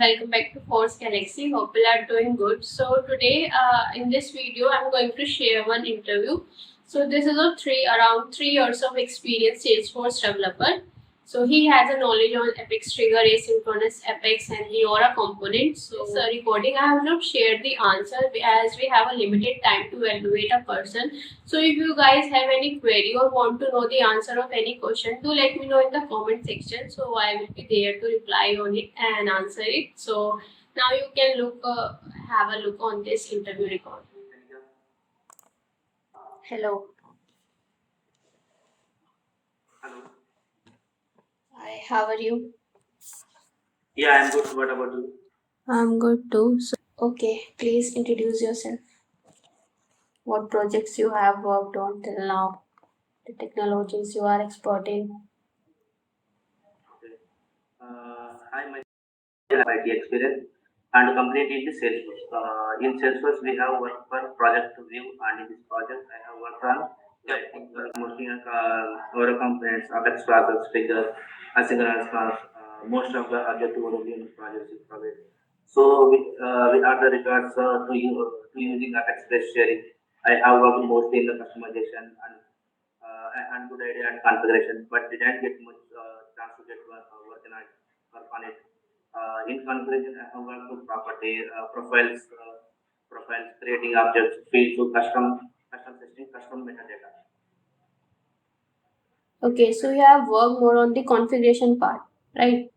Welcome back to forceGalaxy. Hope you are doing good. So today, in this video, I'm going to share one interview. So this is around 3 years of experience Salesforce developer. So he has a knowledge on Apex Trigger, asynchronous Apex, and the Aura components. So this recording, I have not shared the answer as we have a limited time to evaluate a person. So if you guys have any query or want to know the answer of any question, do let me know in the comment section. So I will be there to reply on it and answer it. So now you can have a look on this interview record. Hello. Hello. Hi, how are you? Yeah, I'm good. What about you? I'm good too. So, okay, please introduce yourself. What projects you have worked on till now, the technologies you are expert in. Okay. Hi, my IT experience and complete in the Salesforce. In Salesforce, we have worked for project view, and in this project, I have worked on mostly Aura components, Apex process, trigger, asynchronous class, most of the object-oriented projects is provided. So, with other regards to using Apex-based sharing, I have worked mostly in the customization and good idea and configuration, but didn't get much chance to get work on it. In configuration, I have worked with property, profiles, creating objects, fields to custom system, custom metadata. Okay, so you have worked more on the configuration part, right?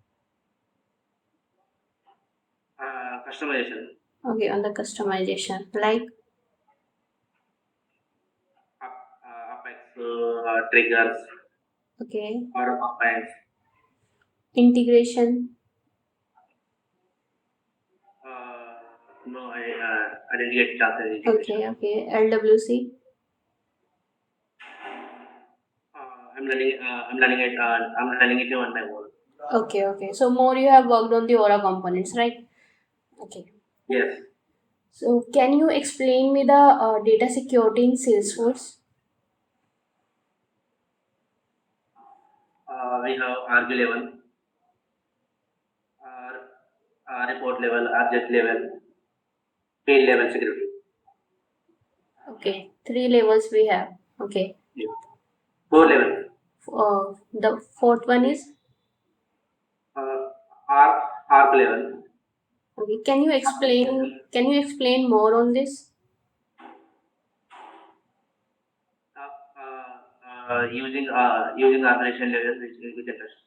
Customization, Okay, on the customization, like Apex triggers okay, or compliance. integration. No, I didn't get chance to integration. Okay, LWC. I'm learning it. I'm learning it on my own. Okay. So more you have worked on the Aura components, right? Okay. Yes. So can you explain me the data security in Salesforce? We have argue level, report level, object level, field level security. Okay, 3 levels we have. Okay. Yeah. 4 levels. The fourth one is Arc level. okay. Can you explain more on this? Using operation level which we can test.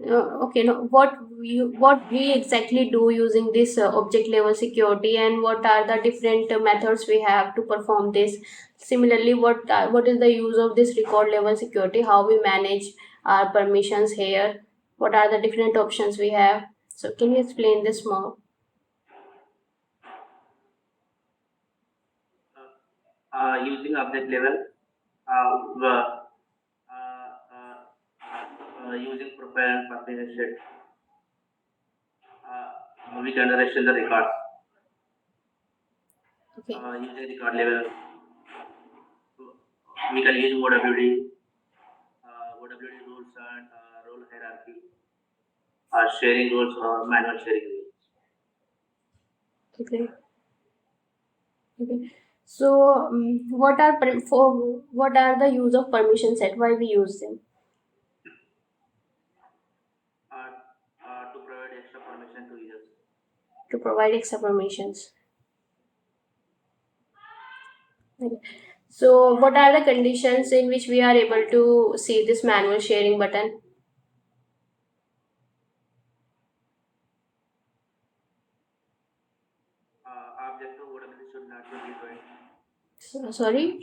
Okay, no, what we exactly do using this object level security, and what are the different methods we have to perform this? Similarly, what is the use of this record level security? How we manage our permissions here? What are the different options we have? So can you explain this more? Using object level, using profile and partition, we generation the records. Okay. Using record level, we can use OWD rules and role hierarchy, sharing rules or manual sharing rules. Okay. So what are the use of permission set? Why we use them? To provide extra permission to users. To provide extra permissions. Okay. So what are the conditions in which we are able to see this manual sharing button? Object to OWD should not be defined. Sorry?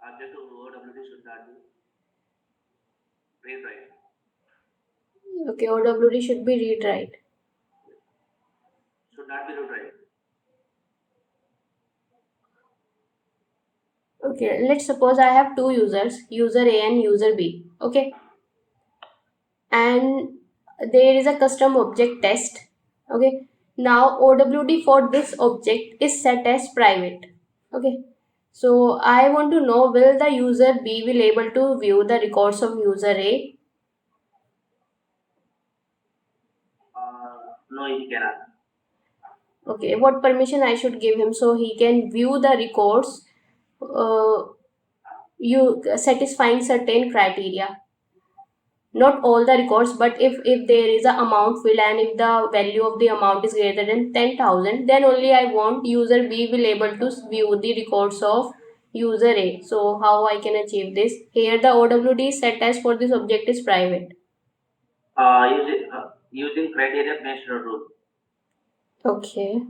Object to OWD should not be read write. Okay, OWD should be read write. Should not be read write. Okay, let's suppose I have two users, user A and user B. Okay. And there is a custom object test. Okay. Now OWD for this object is set as private. Okay. So I want to know, will the user B will able to view the records of user A? No, he cannot. Okay, what permission I should give him so he can view the records you satisfying certain criteria? Not all the records, but if there is a amount field and if the value of the amount is greater than 10,000, then only I want user B will able to view the records of user A. So how I can achieve this? Here the OWD set as for this object is private. Using criteria based rule. Okay.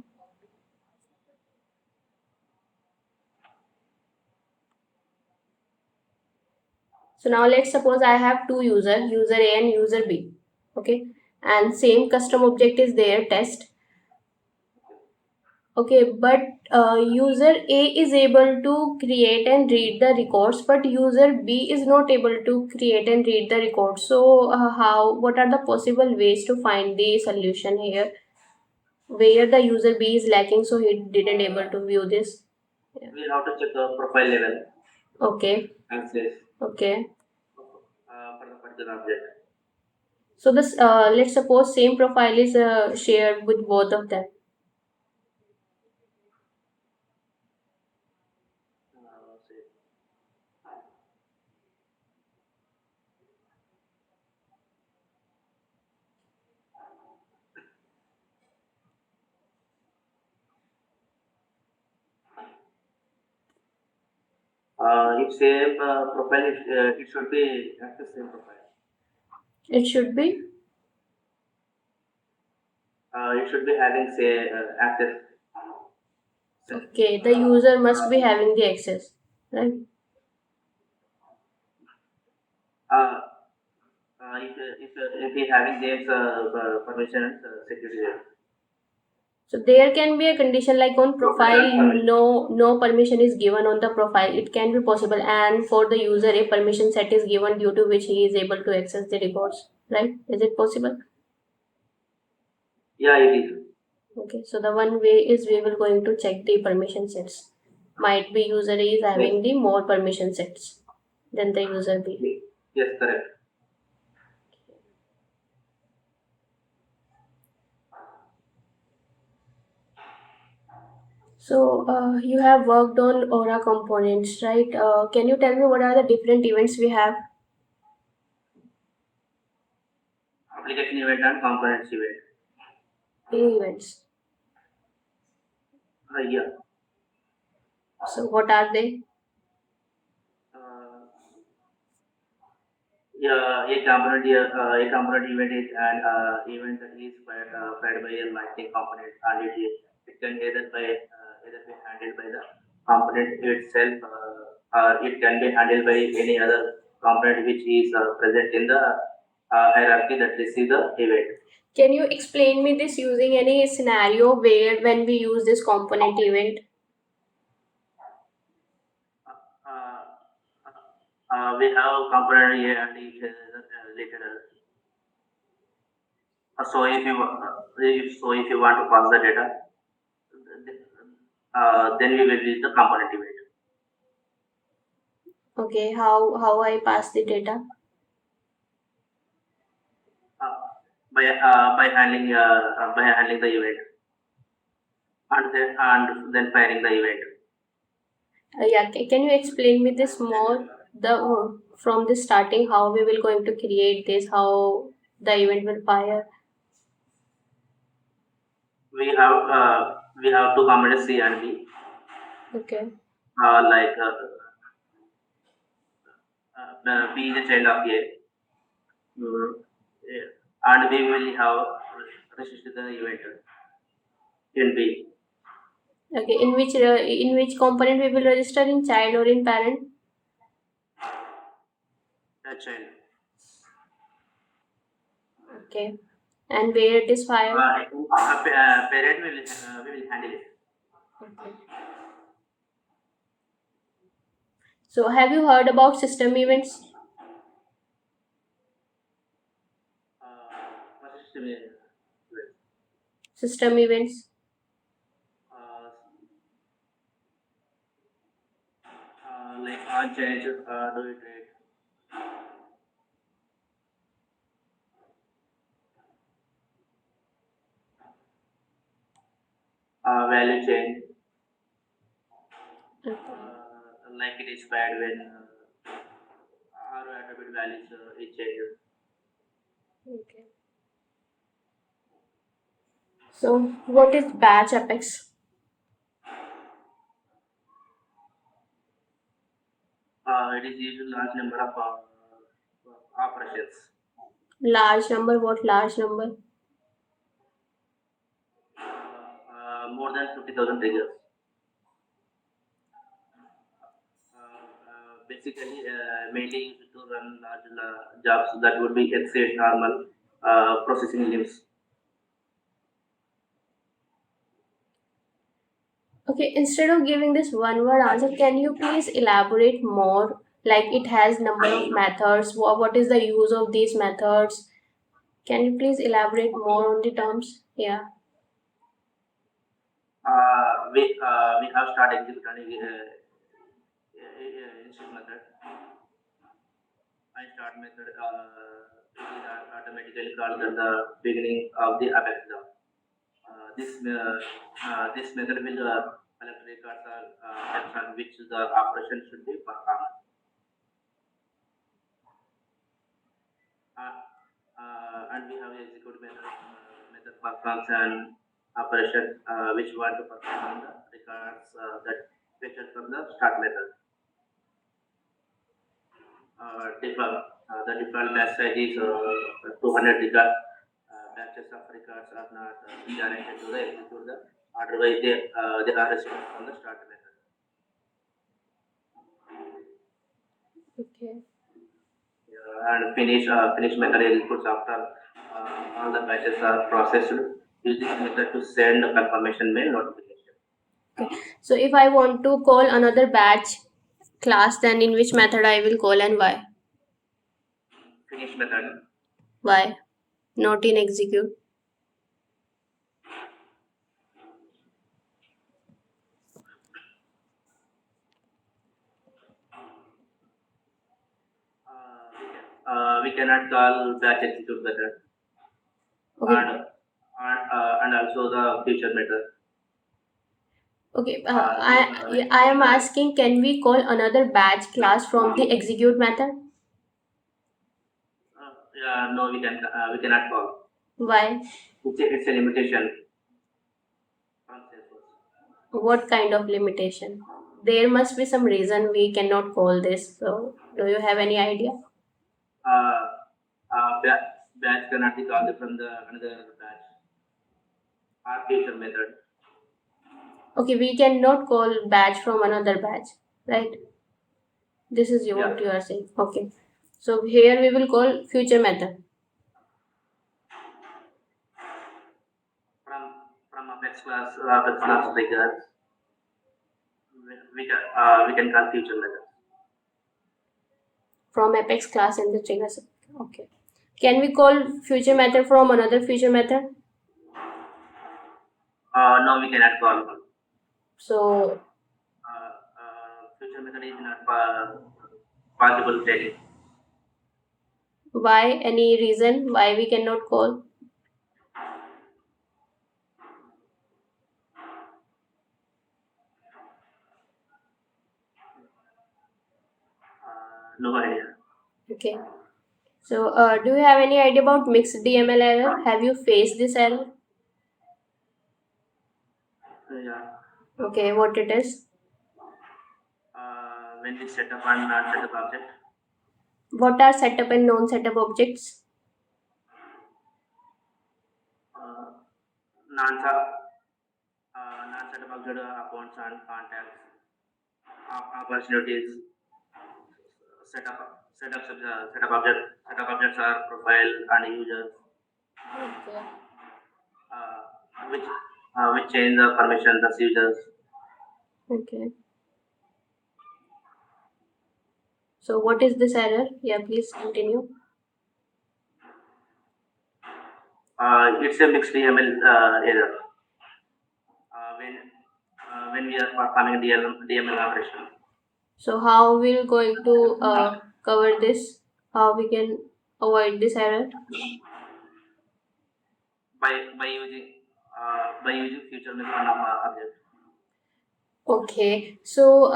So now let's suppose I have two users, user A and user B. Okay. And same custom object is there, test. Okay, but user A is able to create and read the records, but user B is not able to create and read the records. So what are the possible ways to find the solution here? Where the user B is lacking, so he didn't able to view this. Yeah. We'll have to check the profile level. Okay. Access. Okay. For the particular object. So this let's suppose same profile is shared with both of them. If same profile, it should be access same profile. It should be. It should be having say access. Okay, the user must be having the access, right? If he having this permission and security. So there can be a condition like on profile, no permission is given on the profile. It can be possible, and for the user, a permission set is given due to which he is able to access the records. Right? Is it possible? Yeah, it is. Okay. So the one way is we will going to check the permission sets. Might be user A is having the more permission sets than the user B. Yes, correct. So you have worked on Aura components, right? Can you tell me what are the different events we have? Application event and components event. Two events. Yeah. So what are they? Yeah, a component event is an event that is fed by a lightning component, and it can either be handled by the component itself, or it can be handled by any other component which is present in the hierarchy that receives the event. Can you explain me this using any scenario where when we use this component event? We have component A and each related. So if you want to pass the data, then we will use the component event. Okay, how I pass the data? By handling the event, and then firing the event. Yeah, can you explain me this more? The from the starting, how we will going to create this, how the event will fire? We have two components C and B. Okay. Like B is a child of A. Yeah. And we will have resisted the event in B. Okay, in which component we will register, in child or in parent? A child. Okay, and where it is fired? Parent we will handle it. Okay. So have you heard about system events? What system event? System events. Like on change, do it right. value change, Okay. like it is bad when our attribute values is changed. Okay. So what is batch apex? It is used in large number of operations. Large number, what large number? More than 50,000 triggers. Basically, mainly used to run large jobs that would be exceed normal processing limits. Okay, instead of giving this one word answer, can you please elaborate more? Like it has number of methods. What is the use of these methods? Can you please elaborate more on the terms? Yeah. We have started executing initial method. I start method is automatically called at the beginning of the apex job. This method will collect records or steps on which the operation should be performed. And we have execute method performs an operation which want to perform on the records that fetched from the start method. The default batch size is 200 records. Batches of records are not guaranteed to the execute the otherwise they are received from the start method. Okay. And finish method executes after all the batches are processed. Use this method to send a confirmation mail notification. Okay. So if I want to call another batch class, then in which method I will call and why? Finish method. Why? Not in execute. We cannot call batch execute method. Okay. And also the future method. Okay. I am asking, can we call another batch class from the execute method? No, we cannot call. Why? It's a limitation from Salesforce. What kind of limitation? There must be some reason we cannot call this. So, do you have any idea? Batch cannot be called from the another batch or future method. Okay, we cannot call batch from another batch, right? This is what you are saying. Okay. So here we will call future method. From Apex class triggers, we can call future method. From Apex class and the triggers. Okay. Can we call future method from another future method? No, we cannot call. So Future method is not possible taking. why? Any reason why we cannot call? No idea. Okay. So do you have any idea about mixed DML error? Have you faced this error? Yeah. Okay, what it is? When we set up and not set up object. What are setup and non-setup objects? Non-setup object accounts and contacts. Opportunities. Setup objects are profile and users. Okay. Which change the permission the users. Okay. So what is this error? Yeah, please continue. It's a mixed DML error. When we are performing DML operation. So how we're going to cover this? How we can avoid this error? By using by using future method of object. Okay, so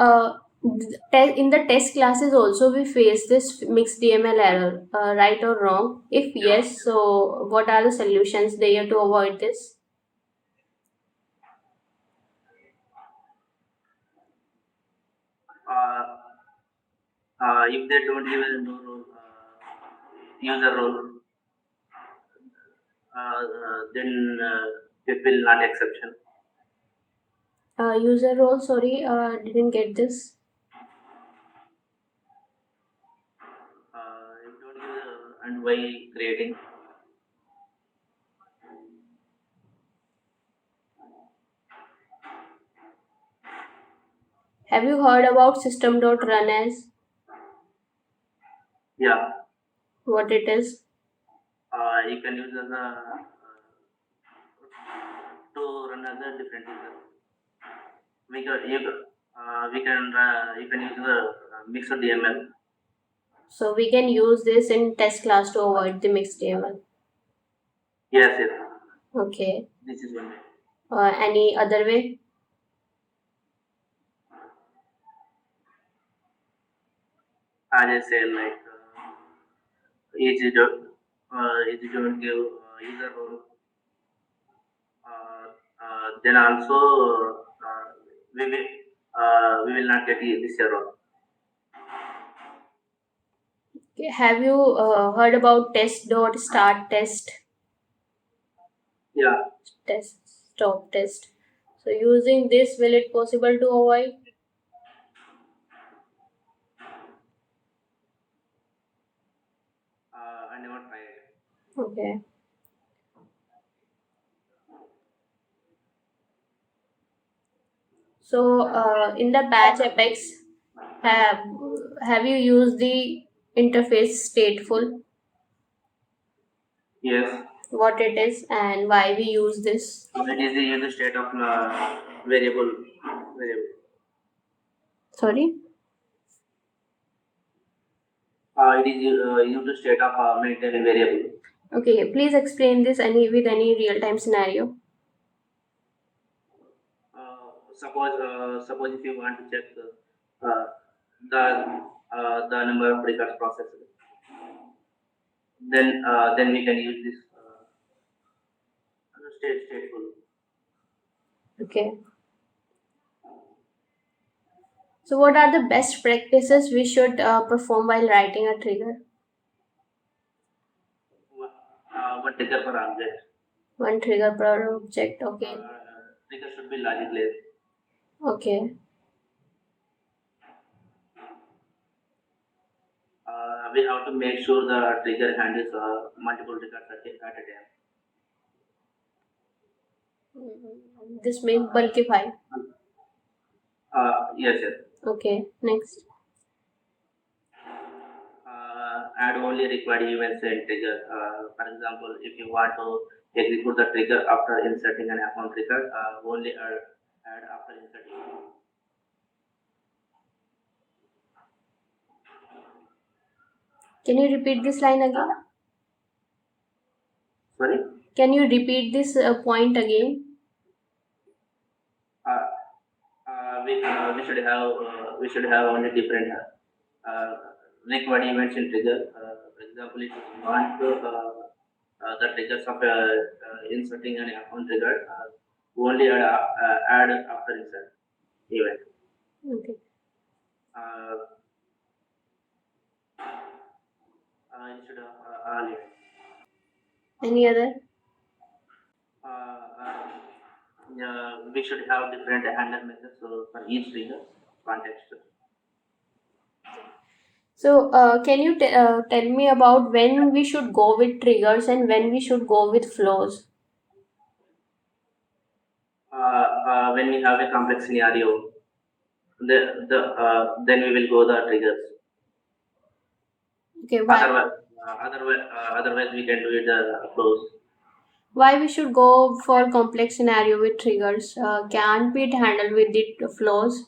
in the test classes also we face this mixed DML error, right or wrong? If yes, so what are the solutions there to avoid this? If they don't give a no role, user role, then it will not exception. User role, sorry, didn't get this. If don't give and why creating. Have you heard about system.run as? Yeah, What it is? you can use as a to run as a different user. You can use the mixed DML. So we can use this in test class to avoid the mixed DML. Yes, yes. Okay. This is one way. Any other way? As I say, like easy don't give user role. Then also we will we will not get this error. Okay. Have you heard about test.start test? Yeah. Test stop test. So using this, will it possible to avoid? I never tried. Okay. So in the batch apex, have you used the interface stateful? Yes. What it is and why we use this? It is the user state of variable. Sorry. It is user state of maintain variable. Okay. Please explain this with any real time scenario. Suppose if you want to check uh, the number of records processed, then we can use this stateful. Okay. So what are the best practices we should perform while writing a trigger? One trigger per object. One trigger per object. Okay. Trigger should be logicless. Okay. We have to make sure the trigger handles multiple records at a time. This means bulkify. Yes, yes. Okay. Next. Add only required events in trigger. For example, if you want to execute the trigger after inserting an account record, only add after inserting. Can you repeat this line again? Sorry? Can you repeat this point again? We should have only different required events in trigger. For example, if you want to the triggers of inserting an account trigger, only add after insert event. Okay. Instead of all events. Any other? We should have different handle methods for each trigger context. So can you tell me about when we should go with triggers and when we should go with flows? When we have a complex scenario, then we will go the triggers. Okay, why? Otherwise we can do it the flows. Why we should go for complex scenario with triggers? Can't be handled with the flows?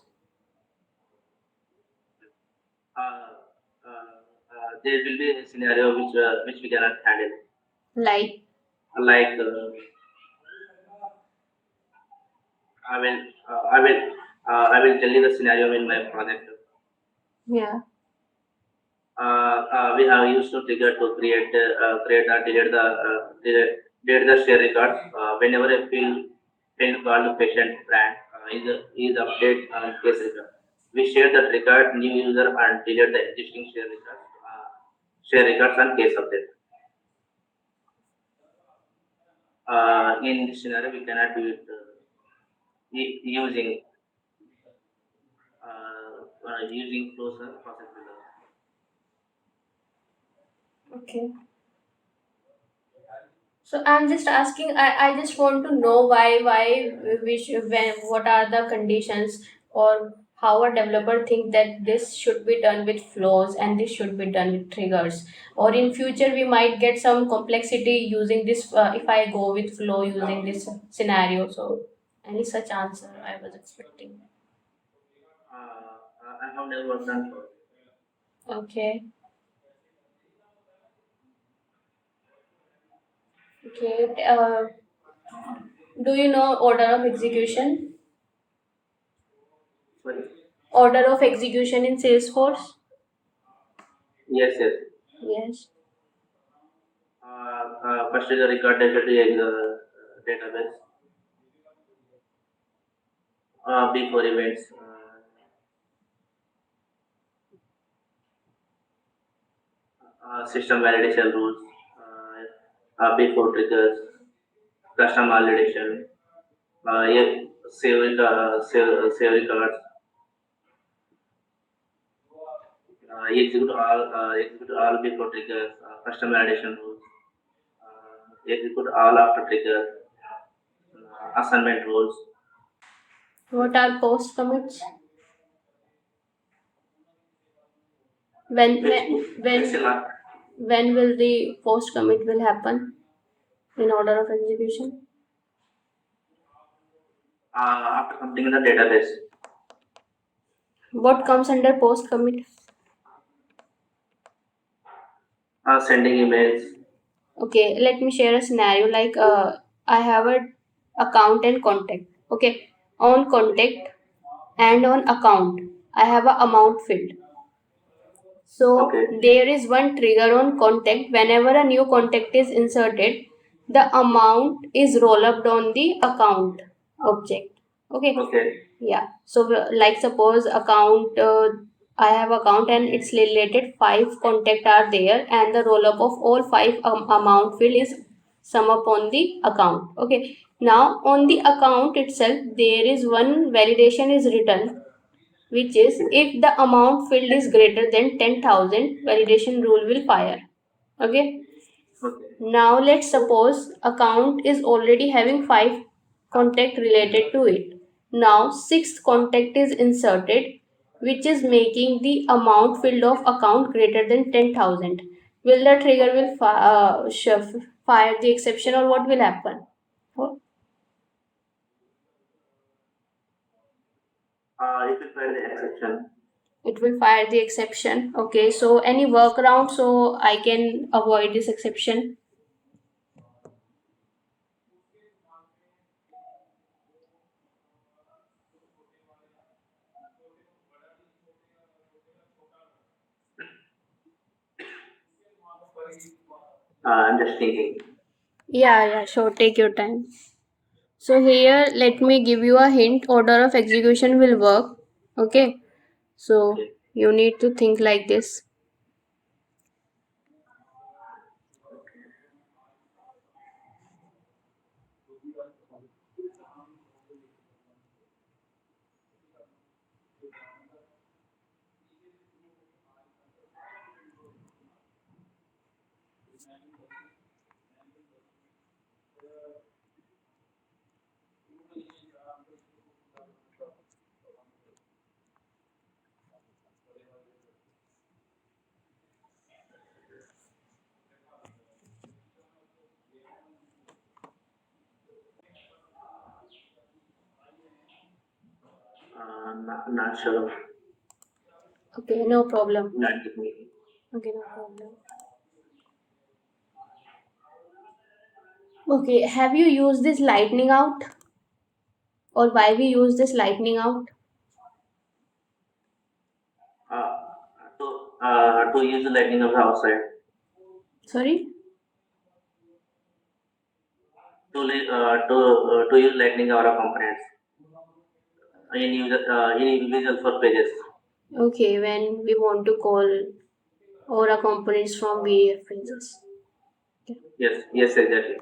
There will be a scenario which we cannot handle. Like? Like I will uh, I will I will tell you the scenario in my project. Yeah. We have used to trigger to create or delete the share records whenever a field called patient brand is update case record. We share that record new user and delete the existing share records and case update. In this scenario, we cannot do it using using closer process builder. Okay. So I'm just asking, I just want to know why we should, when, what are the conditions, or how a developer think that this should be done with flows and this should be done with triggers, or in future we might get some complexity using this if I go with flow using this scenario. So any such answer I was expecting. I have never worked on flow. Okay. Okay. Do you know order of execution? Sorry. Order of execution in Salesforce? Yes, yes. Yes. First is the record data to database. Before events. System validation rules. Before triggers. Custom validation. Yeah, save records. Execute all before triggers. Custom validation rules. Execute all after triggers. Assignment rules. What are post commits? When when when SLR. when will the post commit will happen in order of execution? After completing the database. What comes under post commit? Sending emails. Okay, let me share a scenario like I have a account and contact. Okay, on contact and on account I have a amount field. So Okay. there is one trigger on contact. Whenever a new contact is inserted, the amount is roll up on the account object. Okay. Okay. Yeah. So like suppose account, I have account and it's related 5 contact are there, and the roll up of all 5 amount field is sum up on the account. Okay. Now on the account itself there is one validation is written, which is if the amount filled is greater than 10,000, validation rule will fire. Okay. Okay. Now let's suppose account is already having 5 contact related to it. Now 6th contact is inserted, which is making the amount filled of account greater than 10,000. Will the trigger will fire the exception, or what will happen? It will find the exception. It will fire the exception. Okay, so any workaround so I can avoid this exception? I'm just thinking. Yeah, sure. Take your time. So here, let me give you a hint. Order of execution will work. Okay. So Okay. you need to think like this. Not sure. Okay, no problem. Not with me. Okay, no problem. Okay, have you used this lightning out? or why we use this lightning out? Uh, to use the lightning of outside Sorry. to use lightning our components in visual for pages. Okay, when we want to call Aura components from VF phrases. Okay. Yes, exactly.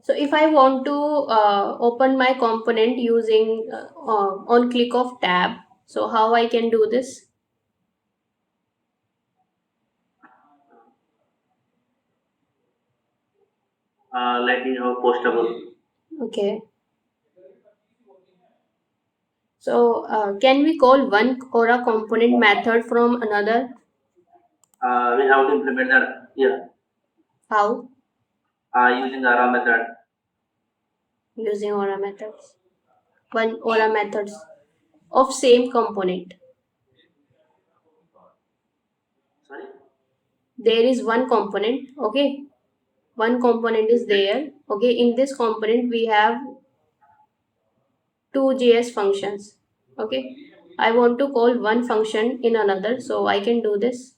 So if I want to open my component using on click of tab, so how I can do this? Lightning or postable. Okay. So can we call one Aura component method from another? We have to implement that. Yeah. How? Using ARA method. Using Aura methods. One Aura methods of same component. Sorry. There is one component. Okay. One component is there. Okay. In this component we have two JS functions. Okay. I want to call one function in another, so I can do this.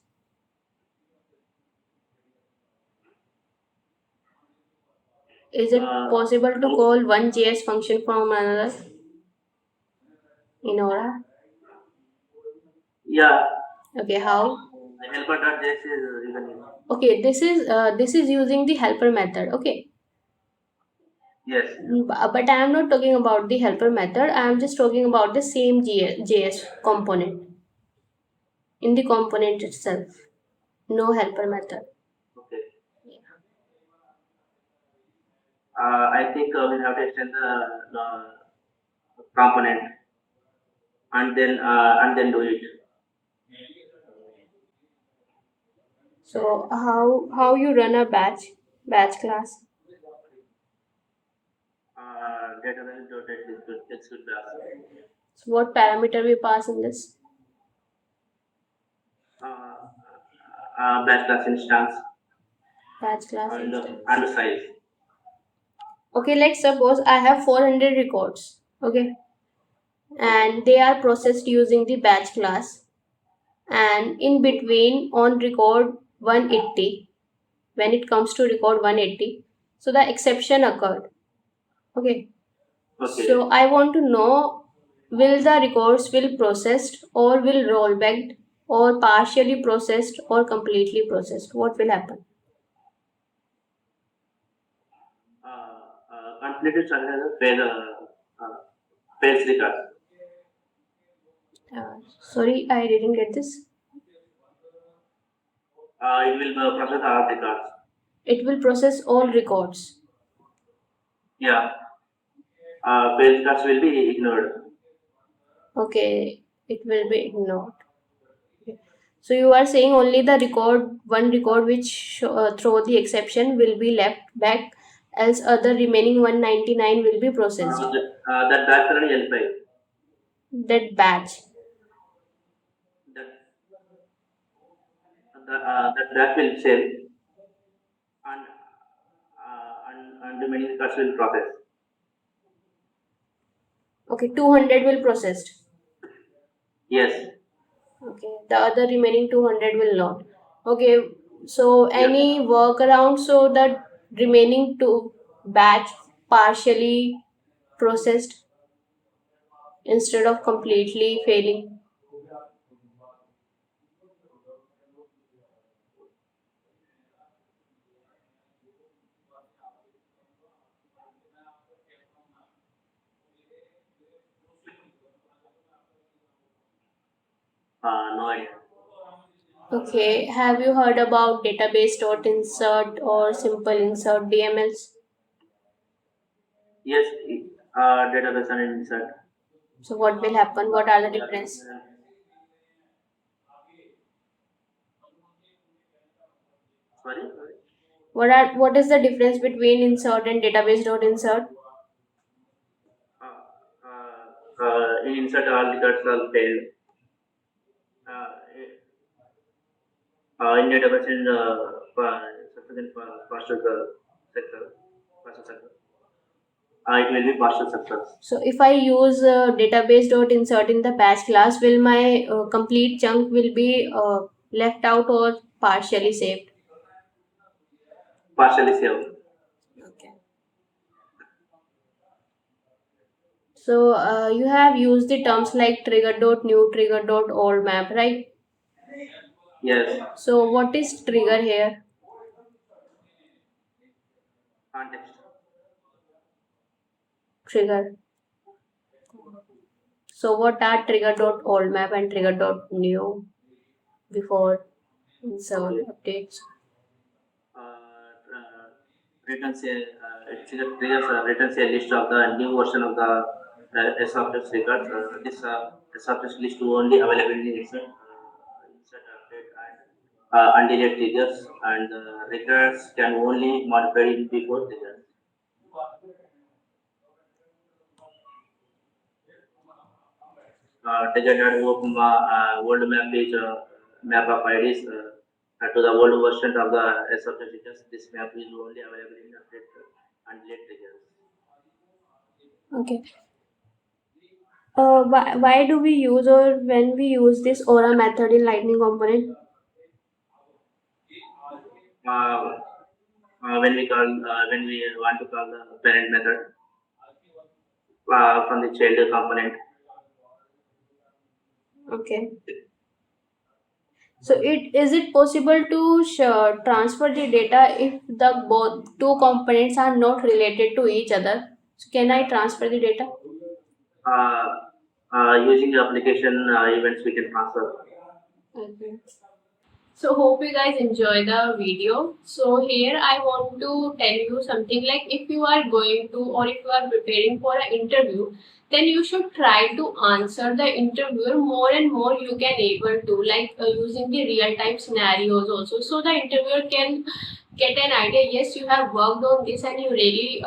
Is it possible to call one JS function from another in Aura? Yeah. Okay, how? Helper.js is even. Okay, this is using the helper method. Okay, Yes. but I am not talking about the helper method. I am just talking about the same JS component in the component itself. No helper method. Okay. I think we have to extend the component and then do it. So how you run a batch class? Database.execute class. So what parameter we pass in this? Batch class instance Batch class instance. and size. Okay, let's suppose I have 400 records. Okay, and they are processed using the batch class, and in between on record 180, when it comes to record 180, so the exception occurred. Okay, so I want to know, will the records will processed or will roll back or partially processed or completely processed? What will happen? Completed fails record. Sorry, I didn't get this. It will process all records. It will process all records. Yeah. Fails records will be ignored. Okay, it will be ignored. Okay. So you are saying only the one record which throw the exception will be left back, else other remaining 199 will be processed. That batch will L5. That batch. That batch will sell and remaining records will process. Okay, 200 will processed. Yes. Okay, the other remaining 200 will not. Okay, so any workaround so that remaining two batch partially processed instead of completely failing? No idea. Okay, have you heard about database.insert or simple insert DMLs? Yes, database and insert. So what will happen? What are the difference? Sorry. What is the difference between insert and database.insert? In insert all records are failed. Uh, in database in sufficient faster sector. it will be partial success. So if I use database.insert in the batch class, will my complete chunk will be left out or partially saved? Partially saved. Okay. So you have used the terms like trigger.new, trigger.old map, right? Yes. So what is trigger here? Context. Trigger. So what are trigger.old map and trigger.new before insert updates? Returns a returns a list of the new version of the SFS records. This SFS list only available in insert update and undelayed triggers, and records can only modify it before triggers. Trigger open old map is map of IDs to the old version of the SFS records. This map is only available in update undelayed triggers. Okay. Why do we use or when we use this aura method in lightning component? When we want to call the parent method from the child component. Okay. So is it possible to transfer the data if the both two components are not related to each other? So can I transfer the data? Using the application events, we can transfer. Okay. So hope you guys enjoy the video. So here I want to tell you something like if you are going to or if you are preparing for an interview, then you should try to answer the interviewer more and more you can able to like using the real time scenarios also. So the interviewer can get an idea, yes you have worked on this and you really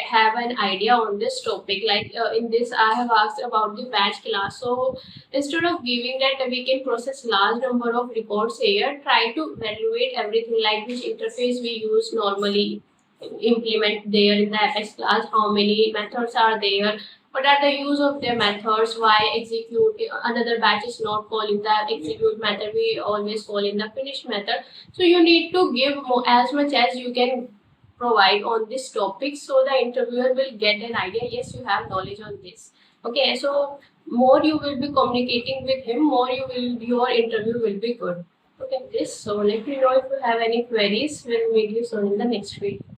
have an idea on this topic, like in this I have asked about the batch class. So instead of giving that we can process large number of records here, try to evaluate everything like which interface we use normally implement there in the Apex class, how many methods are there, what are the use of their methods, why execute another batch is not calling the execute method, we always call in the finish method. So you need to give more, as much as you can provide on this topic, so the interviewer will get an idea, yes you have knowledge on this. Okay, so more you will be communicating with him, more your interview will be good. Okay, this, so let me know if you have any queries. We'll meet you soon in the next video.